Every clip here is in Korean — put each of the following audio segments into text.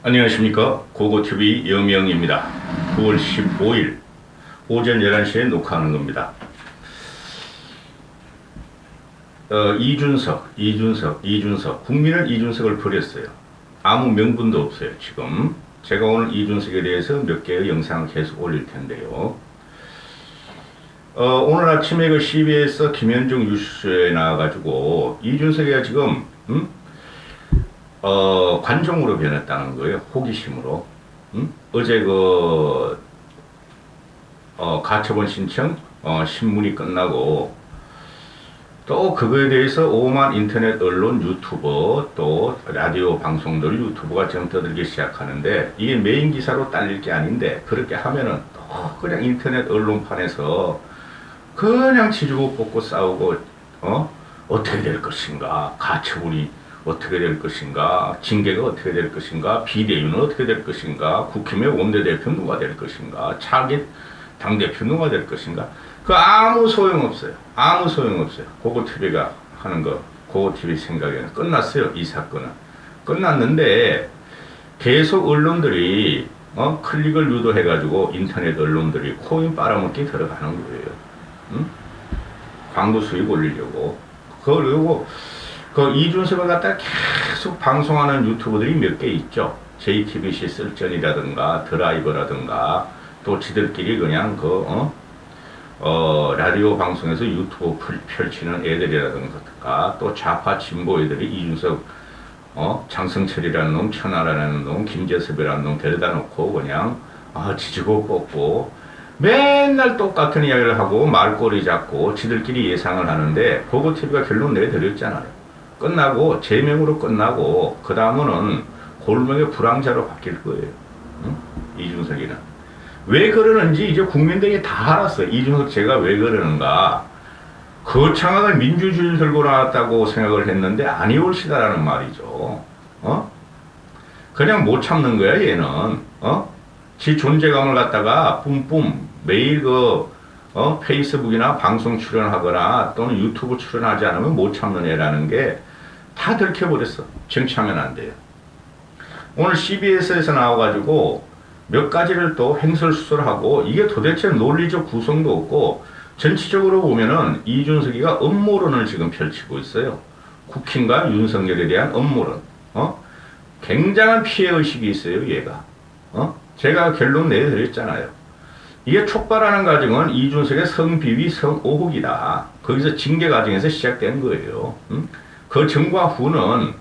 안녕하십니까. 고고TV 영영입니다. 9월 15일 오전 11시에 녹화하는 겁니다. 이준석. 국민은 이준석을 버렸어요. 아무 명분도 없어요, 지금. 제가 오늘 이준석에 대해서 몇 개의 영상을 계속 올릴 텐데요. 오늘 아침에 그 CBS 김현중 뉴스에 나와가지고 이준석이가 지금, 관종으로 변했다는 거예요. 호기심으로. 어제 가처분 신청, 신문이 끝나고, 또 그거에 대해서 오만 인터넷 언론 유튜버, 또 라디오 방송들 유튜버가 지금 떠들기 시작하는데, 이게 메인 기사로 딸릴 게 아닌데, 그렇게 하면은 또 그냥 인터넷 언론판에서 그냥 치주고 뽑고 싸우고, 어떻게 될 것인가, 가처분이 어떻게 될 것인가, 징계가 어떻게 될 것인가, 비대위는 어떻게 될 것인가, 국힘의 원내대표 누가 될 것인가, 차기 당대표 누가 될 것인가, 그 아무 소용없어요. 아무 소용없어요. 고고TV가 하는 거, 고고TV 생각에는 끝났어요. 이 사건은 끝났는데, 계속 언론들이 클릭을 유도해가지고 인터넷 언론들이 코인 빨아먹기 들어가는 거예요. 광고 수익 올리려고. 그리고 그 이준석을 갖다 계속 방송하는 유튜버들이 몇 개 있죠. JTBC 쓸전이라든가 드라이버라든가, 또 지들끼리 그냥 라디오 방송에서 유튜브 펼치는 애들이라든가, 또 좌파 진보 애들이 이준석, 장성철이라는 놈, 천하라는 놈, 김재섭이라는 놈 데려다 놓고 그냥 지지고 뽑고 맨날 똑같은 이야기를 하고 말꼬리 잡고 지들끼리 예상을 하는데, 고고TV가 결론 내드렸잖아요. 끝나고 제명으로 끝나고 그 다음은 골목의 불황자로 바뀔 거예요. 이준석이는 왜 그러는지 이제 국민들이 다 알았어요. 이준석 제가 왜 그러는가. 거창하게 민주주의를 들고 나왔다고 생각을 했는데 아니올시다라는 말이죠. 그냥 못 참는 거야 얘는. 지 존재감을 갖다가 뿜뿜 매일 페이스북이나 방송 출연하거나 또는 유튜브 출연하지 않으면 못 참는 애라는 게 다 들켜버렸어. 정치하면 안 돼요. 오늘 CBS에서 나와가지고 몇 가지를 또 횡설수설하고, 이게 도대체 논리적 구성도 없고, 전체적으로 보면은 이준석이가 음모론을 지금 펼치고 있어요. 국힘과 윤석열에 대한 음모론. 굉장한 피해의식이 있어요, 얘가. 제가 결론 내드렸잖아요. 이게 촉발하는 과정은 이준석의 성비위, 성오흑이다. 거기서 징계 과정에서 시작된 거예요. 그 전과 후는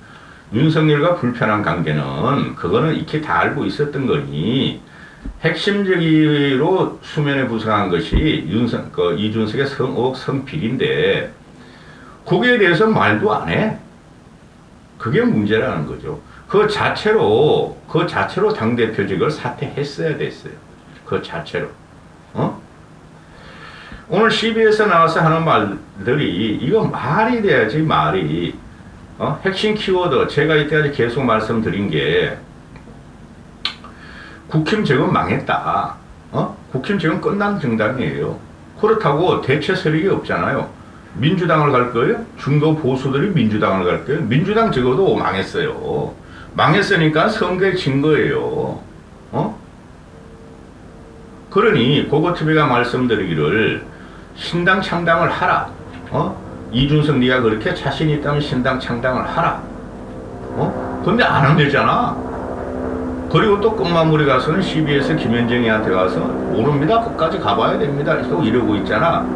윤석열과 불편한 관계는 그거는 익히 다 알고 있었던 거니, 핵심적으로 수면에 부상한 것이 이준석의 성오흑, 성비리인데 거기에 대해서 말도 안 해. 그게 문제라는 거죠. 그 자체로 당대표직을 사퇴했어야 됐어요. 그 자체로. 오늘 CBS에 나와서 하는 말들이, 이거 말이 돼야지, 말이. 핵심 키워드, 제가 이때까지 계속 말씀드린 게, 국힘 지금 망했다. 국힘 지금 끝난 정당이에요. 그렇다고 대체 세력이 없잖아요. 민주당을 갈 거예요? 중도 보수들이 민주당을 갈 거예요? 민주당 적어도 망했어요. 망했으니까 선거에 진 거예요. 그러니 고고TV가 말씀드리기를 신당 창당을 하라. 이준석 네가 그렇게 자신 있다면 신당 창당을 하라. 근데 안 하면 되잖아. 그리고 또 끝마무리 가서는 CBS 김현정이한테 가서 모릅니다. 끝까지 가봐야 됩니다. 또 이러고 있잖아.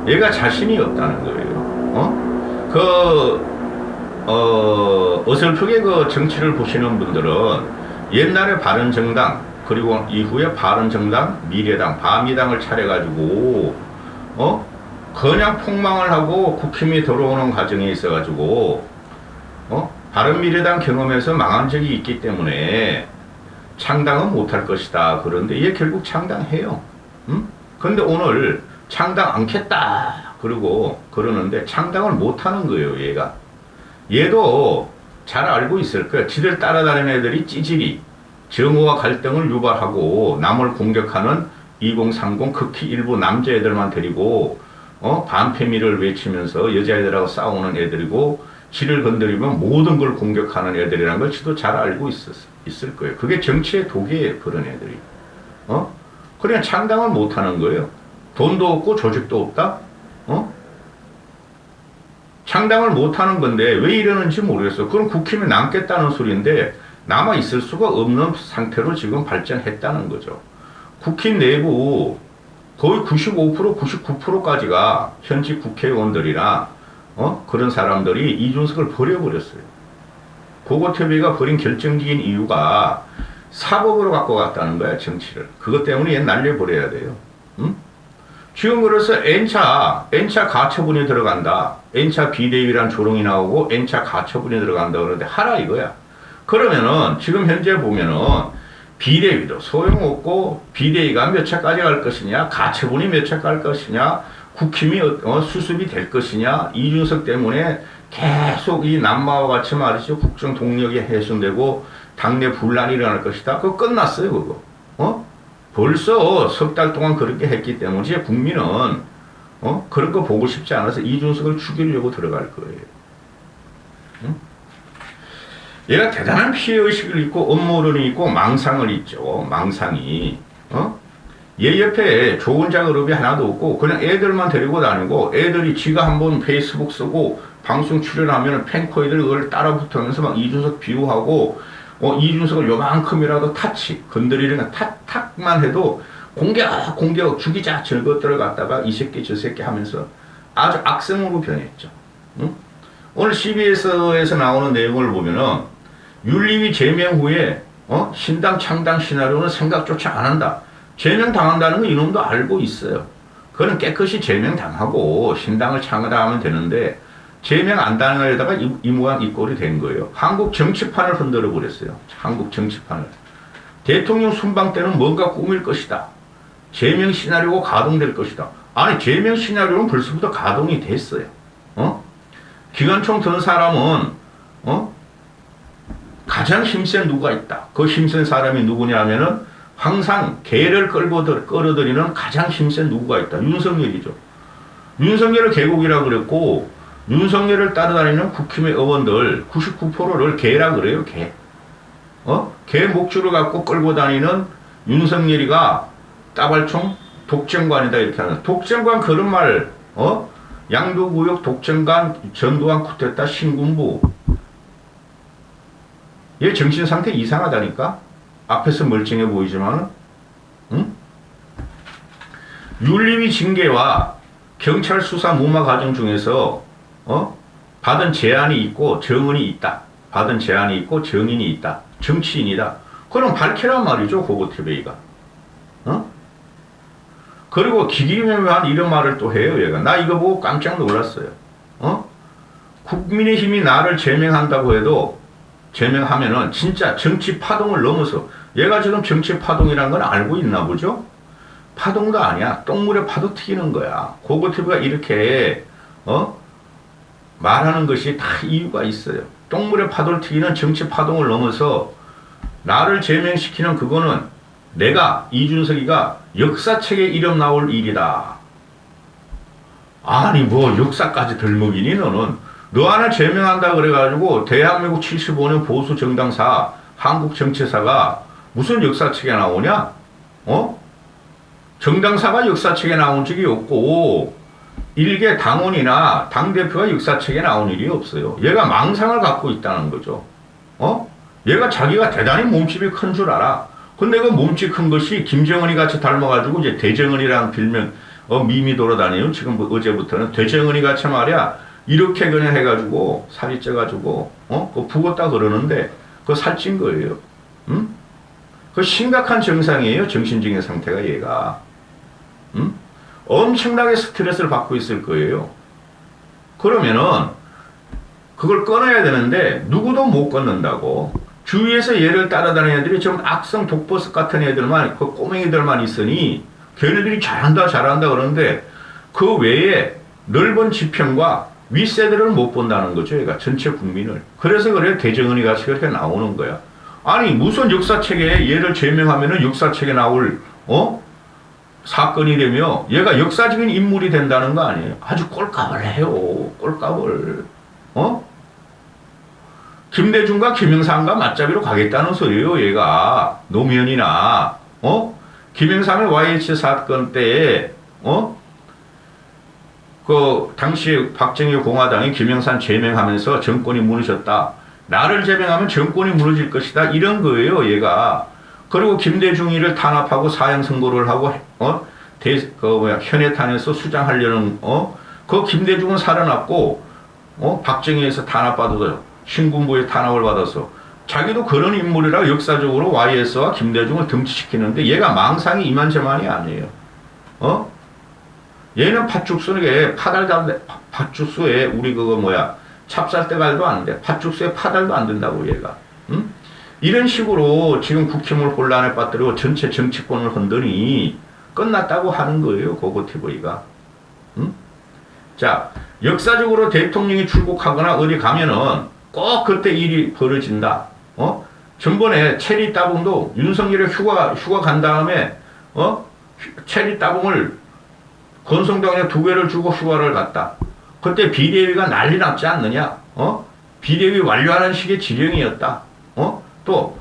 얘가 자신이 없다는 거예요. 어설프게 그 정치를 보시는 분들은 옛날에 바른정당, 그리고 이후에 바른정당, 미래당, 바미당을 차려가지고 그냥 폭망을 하고 국힘이 들어오는 과정에 있어가지고 바른미래당 경험에서 망한 적이 있기 때문에 창당은 못할 것이다. 그런데 얘 결국 창당해요. 근데 오늘 창당 않겠다 그러고 그러는데 창당을 못하는 거예요. 얘도 잘 알고 있을 거야. 지들 따라다니는 애들이 찌질이 정오와 갈등을 유발하고 남을 공격하는 2030 극히 일부 남자애들만 데리고 반패미를 외치면서 여자애들하고 싸우는 애들이고, 지를 건드리면 모든 걸 공격하는 애들이라는 걸 지도 잘 알고 있을 거예요. 그게 정치의 독이에요, 그런 애들이. 그냥 창당을 못 하는 거예요. 돈도 없고 조직도 없다? 창당을 못 하는 건데 왜 이러는지 모르겠어. 그럼 국힘이 남겠다는 소리인데 남아 있을 수가 없는 상태로 지금 발전했다는 거죠. 국힘 내부 거의 95%, 99%까지가 현직 국회의원들이나 그런 사람들이 이준석을 버려버렸어요. 고고TV가 버린 결정적인 이유가 사법으로 갖고 갔다는 거야, 정치를. 그것 때문에 얘 날려버려야 돼요. 응? 지금 그래서 N차 가처분이 들어간다. N차 비대위란 조롱이 나오고 N차 가처분이 들어간다 그러는데 하라 이거야. 그러면은 지금 현재 보면은 비대위도 소용없고 비대위가 몇 차까지 갈 것이냐, 가처분이 몇 차 갈 것이냐, 국힘이 수습이 될 것이냐, 이준석 때문에 계속 이 남마와 같이 말이죠. 국정 동력이 훼손되고 당내 분란이 일어날 것이다. 그거 끝났어요, 그거. 벌써 석 달 동안 그렇게 했기 때문에 이제 국민은 그런 거 보고 싶지 않아서 이준석을 죽이려고 들어갈 거예요. 응? 얘가 대단한 피해의식을 있고 업무론이 있고 망상을 있죠. 망상이. 얘 옆에 좋은 작업이 하나도 없고 그냥 애들만 데리고 다니고 애들이 지가 한번 페이스북 쓰고 방송 출연하면 팬코이들 그걸 따라 붙으면서 막 이준석 비유하고 이준석을 요만큼이라도 타치 건드리는 탁만 해도 공격 죽이자 저런 것들을 갖다가 이 새끼 저 새끼 하면서 아주 악성으로 변했죠. 응? 오늘 CBS에서 나오는 내용을 보면은 윤리위 제명 후에 신당 창당 시나리오는 생각조차 안 한다. 제명 당한다는 거 이놈도 알고 있어요. 그거는 깨끗이 제명 당하고 신당을 창당하면 되는데 제명 안 당하려다가 이 모양 이 꼴이 된 거예요. 한국 정치판을 흔들어 버렸어요. 한국 정치판을. 대통령 순방 때는 뭔가 꾸밀 것이다. 제명 시나리오가 가동될 것이다. 아니 제명 시나리오는 벌써부터 가동이 됐어요. 기관총 든 사람은 가장 힘센 누가 있다. 그 힘센 사람이 누구냐 하면은 항상 개를 끌어들이는 가장 힘센 누구가 있다. 윤석열이죠. 윤석열을 개국이라고 그랬고 윤석열을 따라다니는 국힘의 의원들 99%를 개라 그래요. 개. 개 목줄을 갖고 끌고 다니는 윤석열이가 따발총 독점관이다 이렇게 하는. 독점관 그런 말 양도구역 독점관 전두환 쿠데타 신군부. 얘 정신상태 이상하다니까? 앞에서 멀쩡해 보이지만은, 응? 윤리위 징계와 경찰 수사 무마 과정 중에서, 받은 제안이 있고 정은이 있다. 받은 제안이 있고 정인이 있다. 정치인이다. 그럼 밝히란 말이죠, 고고TV가. 그리고 기기묘묘한 이런 말을 또 해요, 얘가. 나 이거 보고 깜짝 놀랐어요. 국민의힘이 나를 제명한다고 해도 제명하면은 진짜 정치 파동을 넘어서 얘가 지금 정치 파동이란 건 알고 있나 보죠? 파동도 아니야. 똥물에 파도 튀기는 거야. 고고TV가 이렇게 말하는 것이 다 이유가 있어요. 똥물에 파도를 튀기는 정치 파동을 넘어서 나를 제명시키는 그거는 내가 이준석이가 역사책에 이름 나올 일이다. 아니 뭐 역사까지 들먹이니 너는. 너 하나 제명한다 그래가지고 대한민국 75년 보수 정당사 한국 정치사가 무슨 역사책에 나오냐? 정당사가 역사책에 나온 적이 없고 일개 당원이나 당대표가 역사책에 나온 일이 없어요. 얘가 망상을 갖고 있다는 거죠. 얘가 자기가 대단히 몸집이 큰 줄 알아. 근데 그 몸집 큰 것이 김정은이 같이 닮아가지고 이제 대정은이라는 별명 밈이 돌아다녀요. 지금 어제부터는 대정은이 같이 말이야. 이렇게 그냥 해가지고 살이 쪄가지고 그 부었다 그러는데 그거 살찐 거예요. 응? 그 심각한 증상이에요. 정신적인 상태가 얘가. 응? 엄청나게 스트레스를 받고 있을 거예요. 그러면은 그걸 끊어야 되는데 누구도 못 끊는다고. 주위에서 얘를 따라다니는 애들이 좀 악성 독버섯 같은 애들만, 그 꼬맹이들만 있으니 걔네들이 잘한다 그러는데 그 외에 넓은 지평과 윗세대를 못 본다는 거죠. 얘가 전체 국민을. 그래서 그래 대정은이 같이 그렇게 나오는 거야. 아니 무슨 역사책에 얘를 제명하면은 역사책에 나올 사건이 되며 얘가 역사적인 인물이 된다는 거 아니에요. 아주 꼴값을 해요. 꼴값을. 김대중과 김영삼과 맞잡이로 가겠다는 소리예요. 얘가 노무현이나 김영삼의 YH 사건 때에 그 당시 박정희 공화당이 김영삼 제명하면서 정권이 무너졌다. 나를 제명하면 정권이 무너질 것이다. 이런 거예요. 얘가. 그리고 김대중이를 탄압하고 사형 선고를 하고 현해탄에서 수장하려는 그 김대중은 살아났고 박정희에서 탄압받아서 신군부의 탄압을 받아서 자기도 그런 인물이라 역사적으로 YS와 김대중을 등치시키는데 얘가 망상이 이만저만이 아니에요. 얘는 팥죽수에 팥죽수에 우리 찹쌀대갈도 안 돼. 팥죽수에 파달도 안 된다고 얘가. 응? 이런 식으로 지금 국힘을 혼란에 빠뜨리고 전체 정치권을 흔드니 끝났다고 하는 거예요. 고고TV가. 응? 자, 역사적으로 대통령이 출국하거나 어디 가면은 꼭 그때 일이 벌어진다. 전번에 체리 따봉도 윤석열이 휴가 간 다음에 체리 따봉을 권성동에 2개를 주고 휴가를 갔다. 그때 비대위가 난리 났지 않느냐? 비대위 완료하는 식의 지령이었다. 또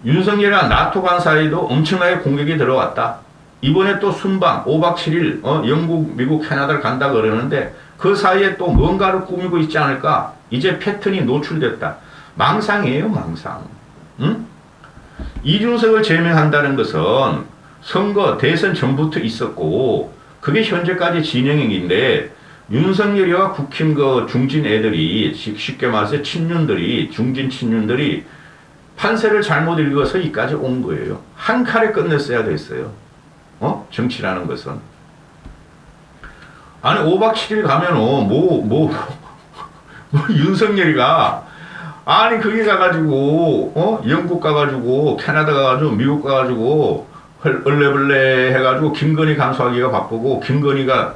윤석열이랑 나토 간 사이도 엄청나게 공격이 들어왔다. 이번에 또 순방 5박 7일 영국, 미국, 캐나다를 간다 그러는데 그 사이에 또 뭔가를 꾸미고 있지 않을까? 이제 패턴이 노출됐다. 망상이에요, 망상. 응? 이준석을 제명한다는 것은 선거, 대선 전부터 있었고 그게 현재까지 진행형인데 윤석열이와 국힘 중진 애들이 쉽게 말해서 친윤들이 중진 친윤들이 판세를 잘못 읽어서 이까지 온 거예요. 한 칼에 끝냈어야 됐어요. 정치라는 것은. 아니 5박 7일 가면은 윤석열이가 아니 거기 가가지고 영국 가가지고 캐나다 가가지고 미국 가가지고 얼레벌레 해가지고 김건희 간수하기가 바쁘고 김건희가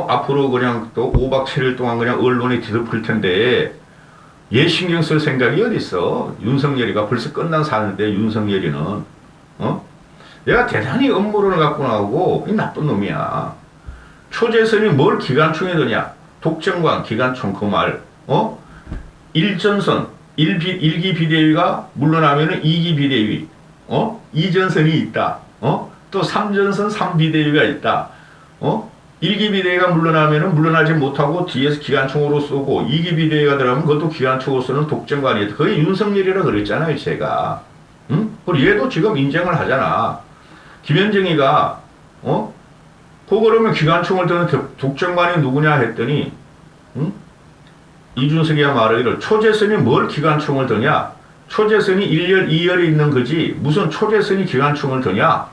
앞으로 그냥 또 5박 7일 동안 그냥 언론에 뒤덮을 텐데 얘 신경 쓸 생각이 어딨어. 윤석열이가 벌써 끝난 사는데 윤석열이는 얘가 대단히 음모론을 갖고 나오고 이 나쁜 놈이야. 초재선이 뭘 기관총에 드냐. 독점관 기관총 그 말. 일전선 1기 비대위가 물러나면은 2기 비대위 2전선이 있다. 또 3전선 3비대위가 있다. 1기 비대위가 물러나면은 물러나지 못하고 뒤에서 기관총으로 쏘고 2기 비대위가 들어가면 그것도 기관총으로 쏘는 독점관이었다. 그게 윤석열이라 그랬잖아요, 제가. 응? 그리고 얘도 지금 인정을 하잖아. 김현정이가 그러면 기관총을 드는 독점관이 누구냐 했더니 응? 이준석이야 말하기를 초재선이 뭘 기관총을 드냐? 초재선이 1열, 2열에 있는 거지 무슨 초재선이 기관총을 드냐?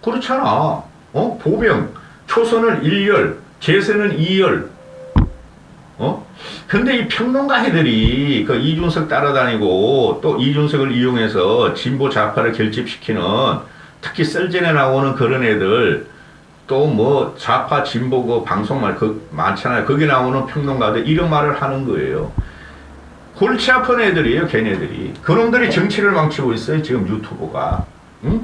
그렇잖아. 보병 초선은 1열, 재선은 2열. 근데 이 평론가 애들이 그 이준석 따라다니고 또 이준석을 이용해서 진보 좌파를 결집시키는 특히 썰전에 나오는 그런 애들 또 좌파 진보 그 방송말 많잖아요. 거기 나오는 평론가들 이런 말을 하는 거예요. 골치 아픈 애들이에요, 걔네들이. 그놈들이 정치를 망치고 있어요, 지금 유튜브가. 응?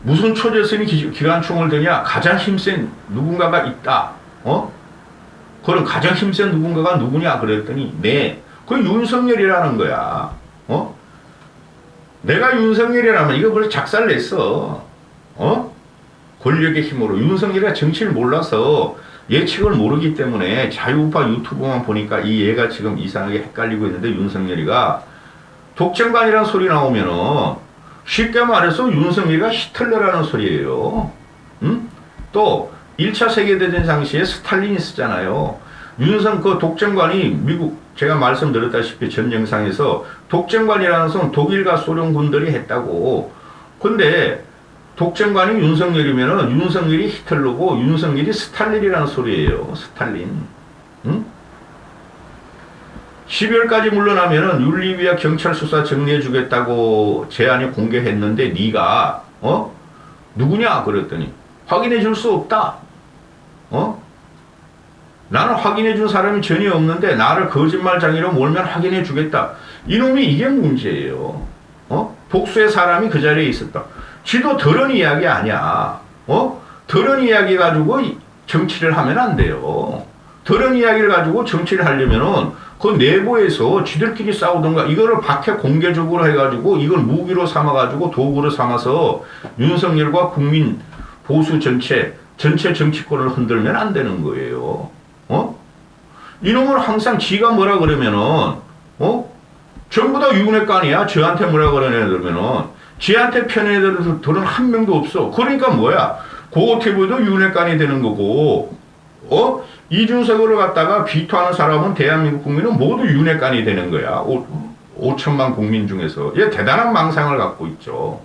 무슨 초재선이 기관총을 드냐? 가장 힘센 누군가가 있다. 그럼 가장 힘센 누군가가 누구냐? 그랬더니, 그 윤석열이라는 거야. 내가 윤석열이라면 이거 벌써 작살 냈어. 권력의 힘으로. 윤석열이가 정치를 몰라서 예측을 모르기 때문에 자유우파 유튜브만 보니까 이 얘가 지금 이상하게 헷갈리고 있는데 윤석열이가 독점관이라는 소리 나오면은 쉽게 말해서 윤석열이가 히틀러라는 소리예요. 응? 또 1차 세계대전 당시에 스탈린이 쓰잖아요. 그 독점관이 미국 제가 말씀드렸다시피 전 영상에서 독점관이라는 것은 독일과 소련군들이 했다고. 근데 독점관이 윤석열이면은 윤석열이 히틀러고 윤석열이 스탈린이라는 소리예요. 스탈린. 응? 12월까지 물러나면은 윤리위와 경찰 수사 정리해주겠다고 제안이 공개했는데 네가 누구냐 그랬더니 확인해 줄 수 없다. 나는 확인해 준 사람이 전혀 없는데 나를 거짓말장애로 몰면 확인해 주겠다. 이놈이 이게 문제예요. 복수의 사람이 그 자리에 있었다. 지도 더러운 이야기 아니야. 더러운 이야기 가지고 정치를 하면 안 돼요. 그런 이야기를 가지고 정치를 하려면은 그 내부에서 지들끼리 싸우던가 이거를 밖에 공개적으로 해가지고 이걸 무기로 삼아가지고 도구로 삼아서 윤석열과 국민 보수 전체 정치권을 흔들면 안 되는 거예요. 이놈은 항상 지가 뭐라 그러면은 전부 다 윤핵관이야. 저한테 뭐라 그러냐 그러면은 지한테 편애들은 한 명도 없어. 그러니까 뭐야? 고고태부도 윤핵관이 되는 거고 이준석을 갖다가 비토하는 사람은 대한민국 국민은 모두 윤핵관이 되는 거야. 5천만 국민 중에서. 얘 대단한 망상을 갖고 있죠.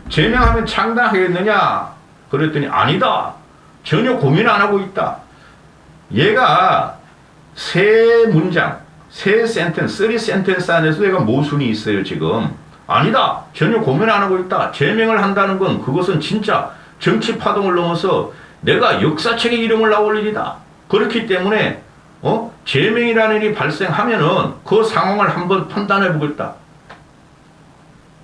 제명하면 창당하겠느냐? 그랬더니 아니다. 전혀 고민 안 하고 있다. 얘가 세 문장, 세 센텐스, 3센텐스 안에서 얘가 모순이 있어요, 지금. 아니다. 전혀 고민 안 하고 있다. 제명을 한다는 건 그것은 진짜 정치 파동을 넘어서 내가 역사책에 이름을 나올 일이다. 그렇기 때문에 제명이라는 일이 발생하면은 그 상황을 한번 판단해 보겠다.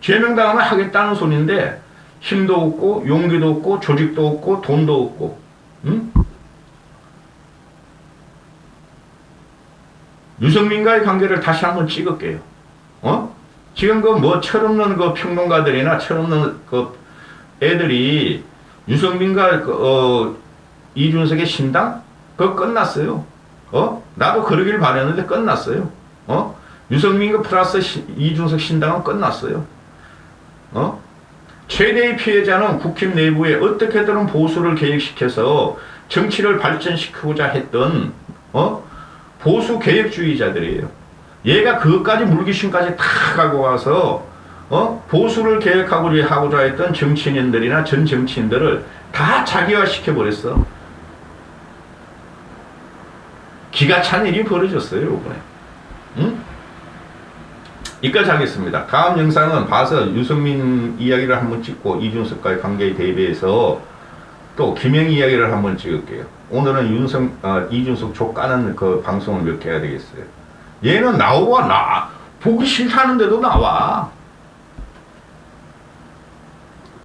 제명당하면 하겠다는 소리인데 힘도 없고 용기도 없고 조직도 없고 돈도 없고 유승민과의 관계를 다시 한번 찍을게요. 지금 그 뭐 철없는 그 평론가들이나 철없는 그 애들이 유승민과 이준석의 신당? 그거 끝났어요. 나도 그러길 바랬는데 끝났어요. 유승민과 플러스 이준석 신당은 끝났어요. 최대의 피해자는 국힘 내부에 어떻게든 보수를 개혁시켜서 정치를 발전시키고자 했던 보수 개혁주의자들이에요. 얘가 그것까지 물귀신까지 다 가고 와서 보수를 개혁하고자 했던 정치인들이나 전 정치인들을 다 자기화시켜 버렸어. 기가 찬 일이 벌어졌어요, 이번에. 여기까지 하겠습니다. 다음 영상은 봐서 유승민 이야기를 한번 찍고 이준석과의 관계에 대비해서 또 김영 이야기를 한번 찍을게요. 오늘은 이준석 족 까는 그 방송을 몇 개 해야 되겠어요. 얘는 보기 싫다는데도 나와.